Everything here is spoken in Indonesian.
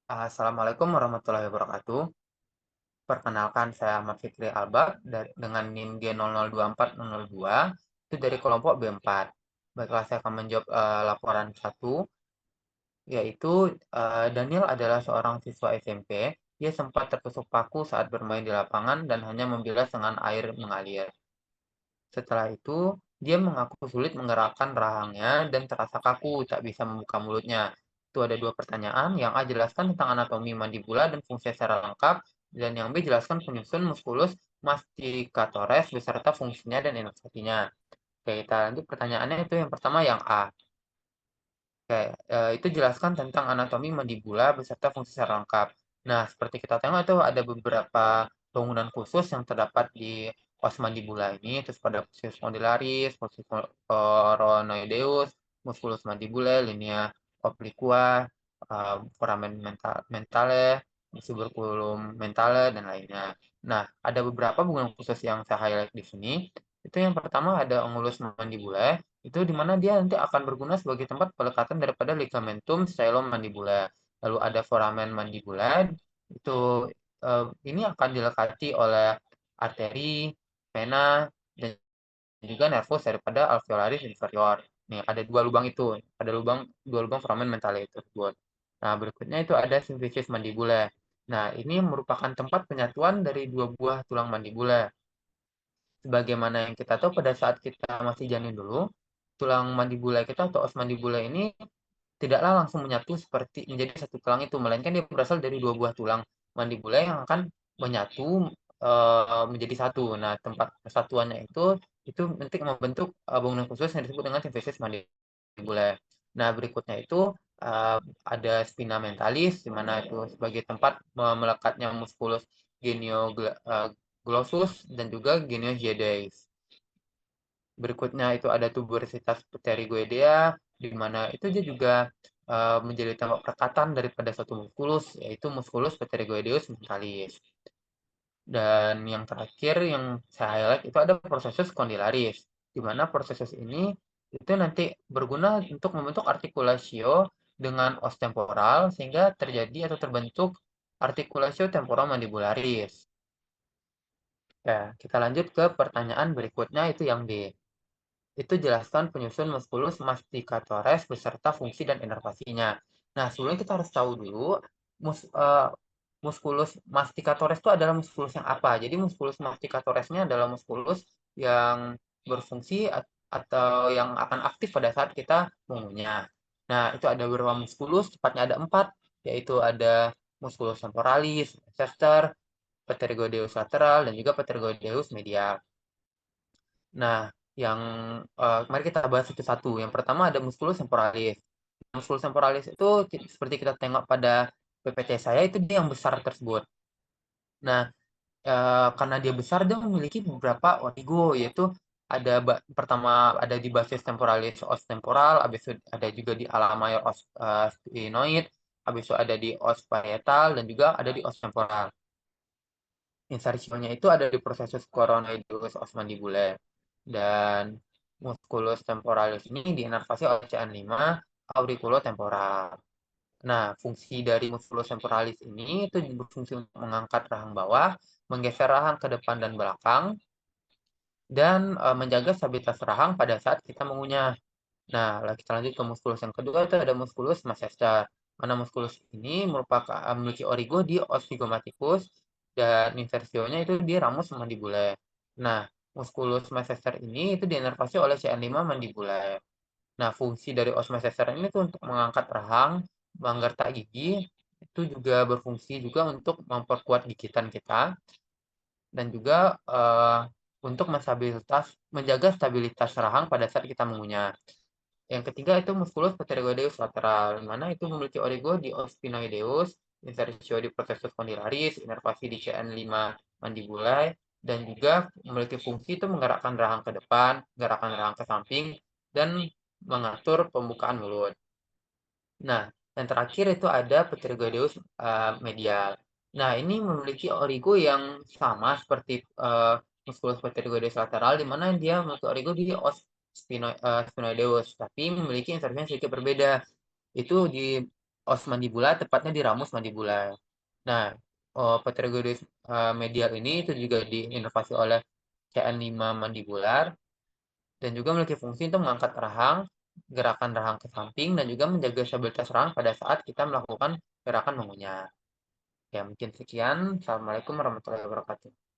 Assalamualaikum warahmatullahi wabarakatuh. Perkenalkan, saya Ahmad Fikri Albak dengan NIM G002402, itu dari kelompok B4. Baiklah, saya akan menjawab laporan 1, yaitu Daniel adalah seorang siswa SMP. Dia sempat tertusuk paku saat bermain di lapangan dan hanya membilas dengan air mengalir. Setelah itu, dia mengaku sulit menggerakkan rahangnya dan terasa kaku, tak bisa membuka mulutnya. Itu ada dua pertanyaan. Yang A, jelaskan tentang anatomi mandibula dan fungsi secara lengkap. Dan yang B, jelaskan penyusun muskulus masticatoris beserta fungsinya dan inervasinya. Oke, kita lanjut pertanyaannya itu yang pertama yang A. Oke, itu jelaskan tentang anatomi mandibula beserta fungsi secara lengkap. Nah, seperti kita tengok itu ada beberapa bangunan khusus yang terdapat di os mandibula ini, terus pada musculus condylaris, musculus coronoideus, musculus mandibulae, linea obliqua, foramen mentale, tuberculum mentale, dan lainnya. Nah, ada beberapa bangunan khusus yang saya highlight di sini. Itu yang pertama ada angulus mandibulae, itu di mana dia nanti akan berguna sebagai tempat pelekatan daripada ligamentum stylomandibulae. Lalu ada foramen mandibulae, itu ini akan dilekati oleh arteri, vena, dan juga nervus daripada alveolaris inferior. Nih, ada dua lubang itu, ada dua lubang foramen mentale tersebut. Nah, berikutnya itu ada symphysis mandibulae. Nah, ini merupakan tempat penyatuan dari dua buah tulang mandibulae. Sebagaimana yang kita tahu pada saat kita masih janin dulu, tulang mandibula kita atau os mandibula ini tidaklah langsung menyatu seperti menjadi satu tulang itu, melainkan dia berasal dari dua buah tulang mandibula yang akan menyatu menjadi satu. Nah, tempat persatuannya itu nanti membentuk bangunan khusus yang disebut dengan simfisis mandibula. Nah, berikutnya itu ada spina mentalis, di mana itu sebagai tempat melekatnya muskulus genioglossus dan juga geniogedes. Berikutnya itu ada tuberositas pterygoidea, di mana itu dia juga menjadi tempat perkatan daripada satu muskulus, yaitu musculus pterygoideus mentalis. Dan yang terakhir yang saya highlight itu ada prosesus condylaris, di mana prosesus ini itu nanti berguna untuk membentuk artikulasio dengan os temporal sehingga terjadi atau terbentuk artikulasio temporomandibularis. Ya, kita lanjut ke pertanyaan berikutnya itu yang D. Itu jelaskan penyusun muskulus masticatoris beserta fungsi dan inervasinya. Nah, sebelumnya kita harus tahu dulu muskulus masticatoris itu adalah muskulus yang apa. Jadi muskulus masticatorisnya adalah muskulus yang berfungsi atau yang akan aktif pada saat kita mengunyah. Nah, itu ada beberapa muskulus, tepatnya ada 4, yaitu ada muskulus temporalis, ancestor, pterygoideus lateral, dan juga pterygoideus medial. Nah, yang mari kita bahas satu-satu. Yang pertama ada musculus temporalis. Musculus temporalis itu seperti kita tengok pada PPT saya itu dia yang besar tersebut. Nah, karena dia besar dia memiliki beberapa origo yaitu pertama ada di basis temporalis os temporal, habis itu ada juga di ala mayor os sphenoid, habis itu ada di os parietal dan juga ada di os temporal. Insertionnya itu ada di prosesus coronoideus os mandibulae. Dan musculus temporalis ini diinervasi oleh CN5 auriculotemporal. Nah, fungsi dari musculus temporalis ini itu berfungsi untuk mengangkat rahang bawah, menggeser rahang ke depan dan belakang, dan menjaga stabilitas rahang pada saat kita mengunyah. Nah, kita lanjut ke muskulus yang kedua itu ada musculus masseter. Mana muskulus ini merupakan memiliki origo di os zygomatikus dan insersionya itu di ramus mandibulae. Nah, musculus masseter ini itu diinervasi oleh CN5 mandibulae. Nah, fungsi dari os masseter ini tuh untuk mengangkat rahang, menggertak gigi, itu juga berfungsi juga untuk memperkuat gigitan kita dan juga untuk menjaga stabilitas rahang pada saat kita mengunyah. Yang ketiga itu musculus pterygoideus lateral, di mana itu memiliki origo di os sphenoideus, insertio di processus condylaris, inervasi di CN5 mandibulae, dan juga memiliki fungsi itu menggerakkan rahang ke depan, menggerakkan rahang ke samping, dan mengatur pembukaan mulut. Nah, yang terakhir itu ada pterygoideus medial. Nah, ini memiliki origo yang sama seperti musculus pterygoideus lateral, di mana dia memiliki origo di os sphenoideus, tapi memiliki insertion sedikit berbeda. Itu di os mandibular, tepatnya di ramus mandibular. Nah, pterygoides medial ini itu juga diinovasi oleh CN5 mandibular dan juga memiliki fungsi untuk mengangkat rahang, gerakan rahang ke samping, dan juga menjaga stabilitas rahang pada saat kita melakukan gerakan mengunyah. Ya, mungkin sekian. Assalamualaikum warahmatullahi wabarakatuh.